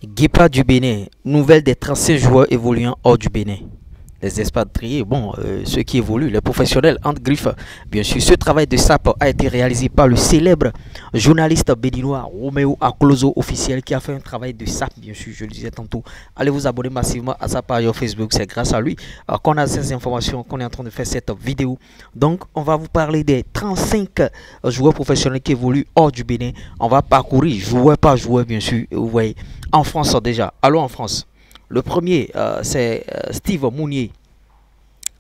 Guépa du Bénin, nouvelle des 35 joueurs évoluant hors du Bénin. Les expatriés, ceux qui évoluent, les professionnels entre griffes. Bien sûr, ce travail de SAP a été réalisé par le célèbre journaliste béninois Roméo Akolozo officiel qui a fait un travail de SAP, bien sûr, je le disais tantôt. Allez vous abonner massivement à sa page Facebook, c'est grâce à lui qu'on a ces informations, qu'on est en train de faire cette vidéo. Donc, on va vous parler des 35 joueurs professionnels qui évoluent hors du Bénin. On va parcourir joueur par joueur, bien sûr, vous voyez, en France déjà. Allons en France. Le premier, c'est Steve Mounier,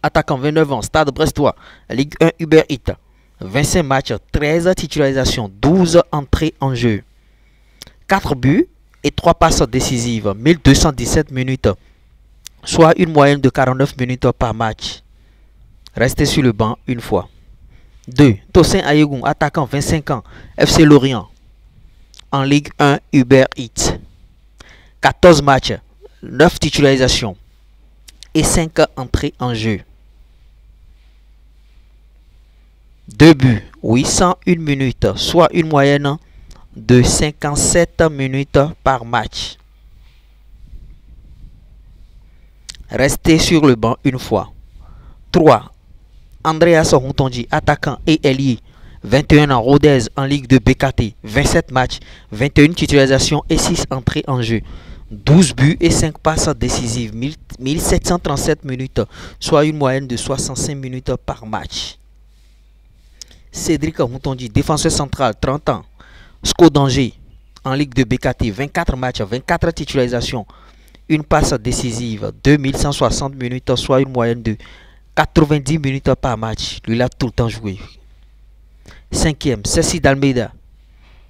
attaquant 29 ans, Stade Brestois, Ligue 1 Uber Eats. 25 matchs, 13 titularisations, 12 entrées en jeu. 4 buts et 3 passes décisives, 1217 minutes, soit une moyenne de 49 minutes par match. Resté sur le banc une fois. 2. Tosin Ayegun, attaquant 25 ans, FC Lorient, en Ligue 1 Uber Eats. 14 matchs, 9 titularisations et 5 entrées en jeu. 2 buts, 801 minutes, soit une moyenne de 57 minutes par match. Resté sur le banc une fois. 3. Andreas Rontondi, attaquant et ailier, 21 ans, Rodez en Ligue de BKT, 27 matchs, 21 titularisations et 6 entrées en jeu. 12 buts et 5 passes décisives, 1737 minutes, soit une moyenne de 65 minutes par match. Cédric Moutondi, défenseur central, 30 ans, SCO d'Angers, en Ligue de BKT, 24 matchs, 24 titularisations, une passe décisive, 2160 minutes, soit une moyenne de 90 minutes par match. Lui, il a tout le temps joué. 5e, Cécile d'Almeida,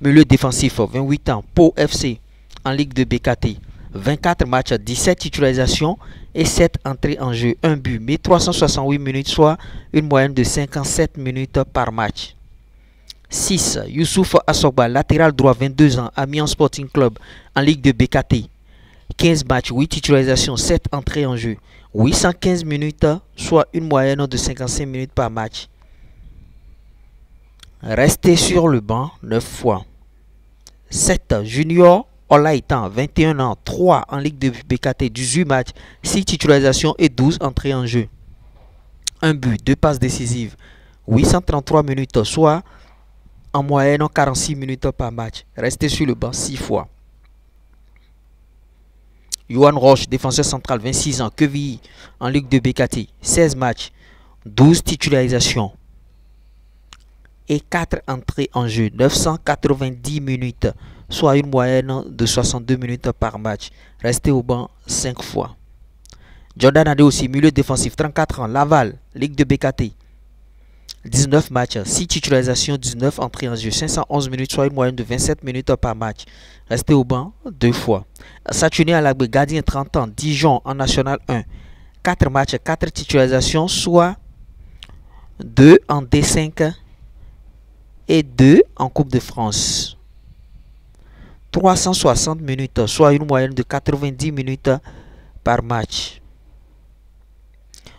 milieu défensif, 28 ans, Pau FC, en Ligue de BKT, 24 matchs, 17 titularisations et 7 entrées en jeu, 1 but, 1368 minutes, soit une moyenne de 57 minutes par match. 6. Youssouf Assoba, latéral droit, 22 ans, Amiens Sporting Club, en Ligue de BKT, 15 matchs, 8 titularisations, 7 entrées en jeu, 815 minutes, soit une moyenne de 55 minutes par match. Resté sur le banc 9 fois. 7. Junior Olaïtan, 21 ans, 3 en Ligue de BKT, 18 matchs, 6 titularisations et 12 entrées en jeu. 1 but, 2 passes décisives, 833 minutes, soit en moyenne 46 minutes par match. Resté sur le banc 6 fois. Johan Roche, défenseur central, 26 ans, Quevilly, en Ligue de BKT, 16 matchs, 12 titularisations et 4 entrées en jeu, 990 minutes, soit une moyenne de 62 minutes par match. Resté au banc 5 fois. Jordan Adé aussi, milieu défensif, 34 ans, Laval, Ligue de BKT, 19 matchs, 6 titularisations, 19 entrées en jeu, 511 minutes, soit une moyenne de 27 minutes par match. Resté au banc 2 fois. Saturné Alagbe, gardien, 30 ans, Dijon en National 1, 4 matchs, 4 titularisations, soit 2 en D5 et 2 en Coupe de France. 360 minutes, soit une moyenne de 90 minutes par match.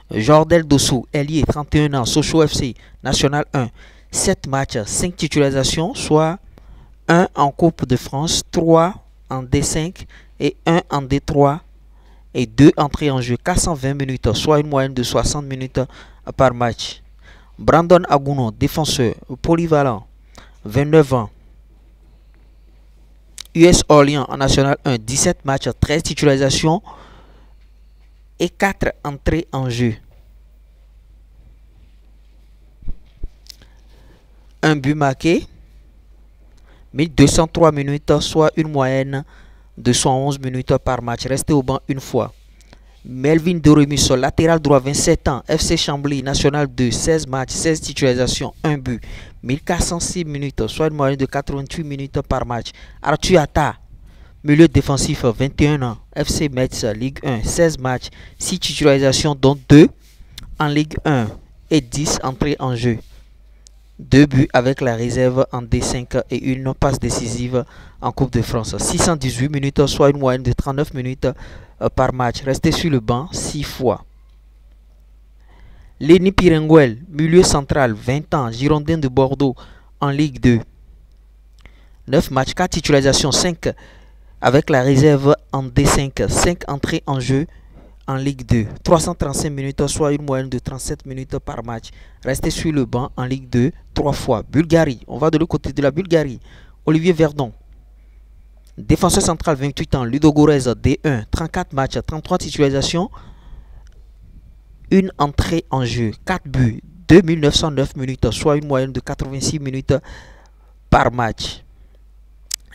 Jordel Dossou, ailier, 31 ans, Sochaux FC, National 1, 7 matchs, 5 titularisations, soit 1 en Coupe de France, 3 en D5 et 1 en D3 et 2 entrées en jeu, 420 minutes, soit une moyenne de 60 minutes par match. Brandon Agouno, défenseur, polyvalent, 29 ans, US Orléans en National 1, 17 matchs, 13 titularisations et 4 entrées en jeu. 1 but marqué, 1203 minutes, soit une moyenne de 111 minutes par match. Resté au banc une fois. Melvin Doremus, latéral droit, 27 ans, FC Chambly, National 2, 16 matchs, 16 titularisations, 1 but, 1406 minutes, soit une moyenne de 88 minutes par match. Arthur Atta, milieu défensif, 21 ans, FC Metz, Ligue 1, 16 matchs, 6 titularisations, dont 2 en Ligue 1 et 10 entrées en jeu. 2 buts avec la réserve en D5 et une passe décisive en Coupe de France. 618 minutes, soit une moyenne de 39 minutes par match. Resté sur le banc 6 fois. Lenny Pirenguel, milieu central, 20 ans, Girondin de Bordeaux, en Ligue 2. 9 matchs, 4 titularisations, 5 avec la réserve en D5, 5 entrées en jeu en Ligue 2, 335 minutes, soit une moyenne de 37 minutes par match. Resté sur le banc en Ligue 2 3 fois. Bulgarie, on va de l'autre côté de la Bulgarie. Olivier Verdon, défenseur central, 28 ans. Ludogorets, D1, 34 matchs, 33 titularisations, une entrée en jeu, 4 buts, 2909 minutes, soit une moyenne de 86 minutes par match.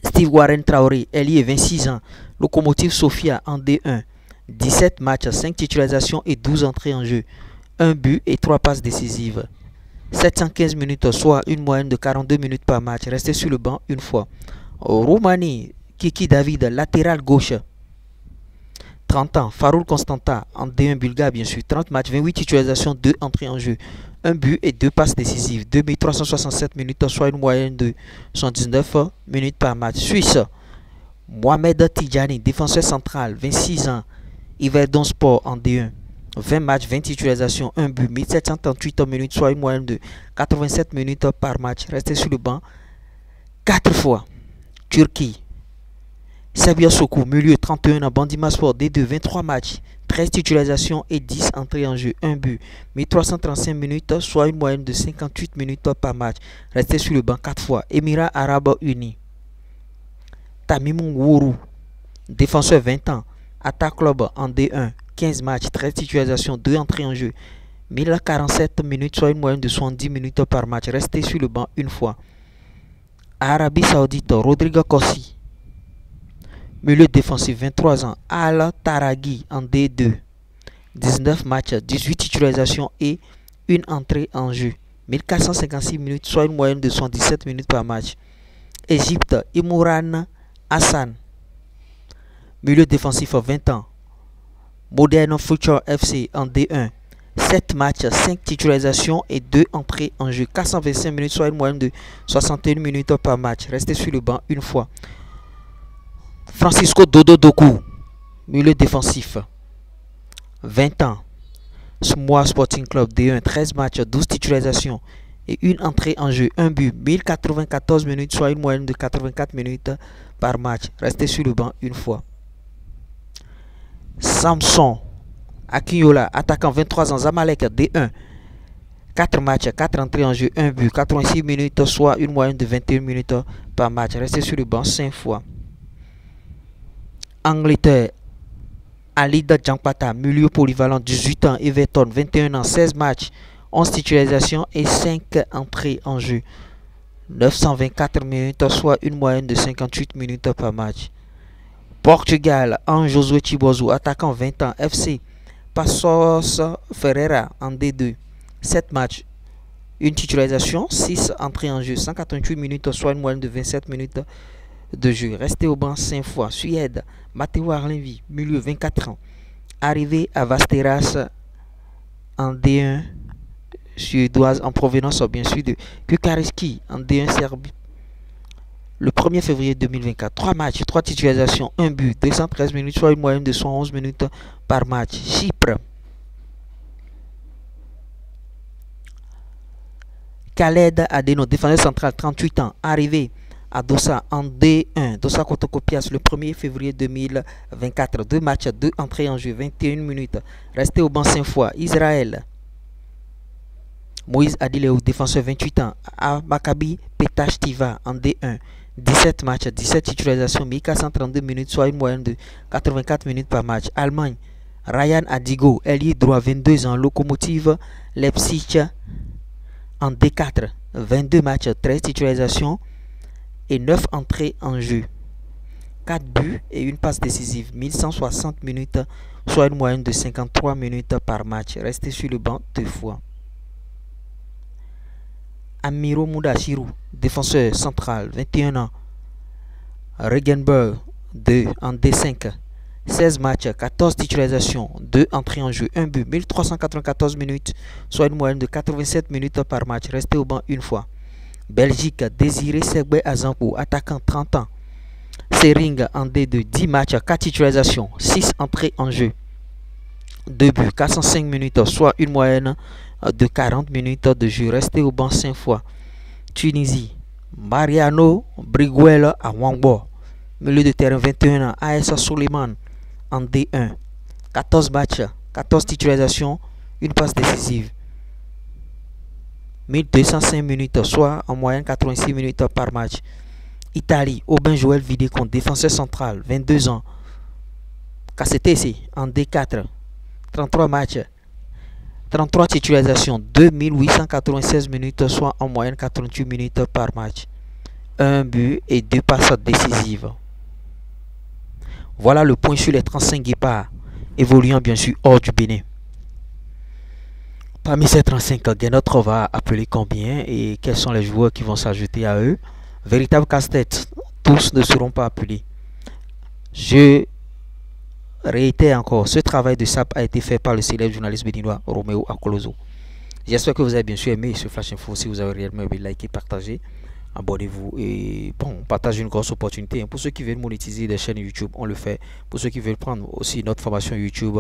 Steve Warren Traoré, ailier, 26 ans. Lokomotiv Sofia en D1, 17 matchs, 5 titularisations et 12 entrées en jeu, 1 but et 3 passes décisives. 715 minutes, soit une moyenne de 42 minutes par match. Resté sur le banc une fois. Roumanie, Kiki David, latéral gauche, 30 ans. Faroul Constantin, en D1 bulgare bien sûr, 30 matchs, 28 titularisations, 2 entrées en jeu, 1 but et 2 passes décisives. 2367 minutes, soit une moyenne de 119 minutes par match. Suisse, Mohamed Tidjani, défenseur central, 26 ans. Yverdon Sport en D1, 20 matchs, 20 titularisations, 1 but, 1738 minutes, soit une moyenne de 87 minutes par match. Resté sur le banc 4 fois. Turquie, Sabia Sokou, milieu, 31 ans. Bandima Sport D2, 23 matchs, 13 titularisations et 10 entrées en jeu, 1 but, 1335 minutes, soit une moyenne de 58 minutes par match. Resté sur le banc 4 fois. Émirats Arabes Unis, Tamimou Wourou, défenseur, 20 ans. Attaque Club en D1, 15 matchs, 13 titularisations, 2 entrées en jeu, 1047 minutes, soit une moyenne de 70 minutes par match. Resté sur le banc une fois. Arabie Saoudite, Rodrigo Kossi, milieu défensif, 23 ans. Al Taraghi en D2, 19 matchs, 18 titularisations et une entrée en jeu, 1456 minutes, soit une moyenne de 77 minutes par match. Égypte, Imouran Hassan, milieu défensif, 20 ans. Modern Future FC en D1, 7 matchs, 5 titularisations et 2 entrées en jeu, 425 minutes, soit une moyenne de 61 minutes par match. Resté sur le banc une fois. Francisco Dodo Doku, milieu défensif, 20 ans. Smoa Sporting Club D1, 13 matchs, 12 titularisations et une entrée en jeu, 1 but, 1094 minutes, soit une moyenne de 84 minutes par match. Resté sur le banc une fois. Samson Akinola, attaquant, 23 ans. Zamalek D1, 4 matchs, 4 entrées en jeu, 1 but, 86 minutes, soit une moyenne de 21 minutes par match. Resté sur le banc 5 fois. Angleterre, Alida Djampata, milieu polyvalent, 18 ans. Everton, 21 ans, 16 matchs, 11 titularisations et 5 entrées en jeu, 924 minutes, soit une moyenne de 58 minutes par match. Portugal, Josué Chibozo, attaquant, 20 ans. FC Passos Ferreira en D2, 7 matchs, une titularisation, 6 entrées en jeu, 188 minutes, soit une moyenne de 27 minutes de jeu. Resté au banc 5 fois. Suède, Matteo Arlenvi, milieu, 24 ans. Arrivé à Vasteras en D1 suédoise, en provenance bien sûr de Kukareski en D1 Serbie. Le 1er février 2024, 3 matchs, 3 titularisations, 1 but, 213 minutes, soit une moyenne de 111 minutes par match. Chypre, Khaled Adeno, défenseur central, 38 ans, arrivé à Dossa en D1, Dossa Kotokopias, le 1er février 2024, 2 matchs, 2 entrées en jeu, 21 minutes, resté au banc 5 fois. Israël, Moïse Adileou, défenseur, 28 ans, à Maccabi Petah Tikva en D1, 17 matchs, 17 titularisations, 1432 minutes, soit une moyenne de 84 minutes par match. Allemagne, Ryan Adigo, ailier droit, 22 ans, Lokomotiv Leipzig en D4, 22 matchs, 13 titularisations et 9 entrées en jeu, 4 buts et une passe décisive, 1160 minutes, soit une moyenne de 53 minutes par match. Resté sur le banc 2 fois. Amiro Mudashiru, défenseur central, 21 ans. Regenberg 2 en D5, 16 matchs, 14 titularisations, 2 entrées en jeu, 1 but, 1394 minutes, soit une moyenne de 87 minutes par match. Resté au banc une fois. Belgique, Désiré Segbe Azampo, attaquant, 30 ans. Sering en D2, 10 matchs, 4 titularisations, 6 entrées en jeu, 2 buts, 405 minutes, soit une moyenne de 40 minutes de jeu. Resté au banc 5 fois. Tunisie, Mariano Briguel à Wangbo, Milieu de terrain, 21 ans, AS Suleiman en D1. 14 matchs, 14 titularisations, une passe décisive. 1205 minutes, soit en moyenne 86 minutes par match. Italie, Aubin Joël Vidécon, défenseur central, 22 ans. KCTC en D4, 33 matchs, 33 titularisations, 2896 minutes, soit en moyenne 88 minutes par match. Un but et 2 passes décisives. Voilà le point sur les 35 guépards évoluant bien sûr hors du Bénin. Parmi ces 35, Guénotre va appeler combien et quels sont les joueurs qui vont s'ajouter à eux? Véritable casse-tête, tous ne seront pas appelés. Je réitère encore, ce travail de SAP a été fait par le célèbre journaliste béninois Roméo Akolozo. J'espère que vous avez bien sûr aimé ce Flash Info. Si vous avez réellement aimé, likez, partagez, abonnez-vous et bon, on partage une grosse opportunité. Pour ceux qui veulent monétiser des chaînes YouTube, on le fait. Pour ceux qui veulent prendre aussi notre formation YouTube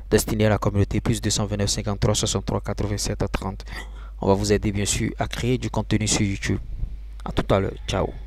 destinée à la communauté, plus 229 53 63 87 30. On va vous aider bien sûr à créer du contenu sur YouTube. À tout à l'heure. Ciao.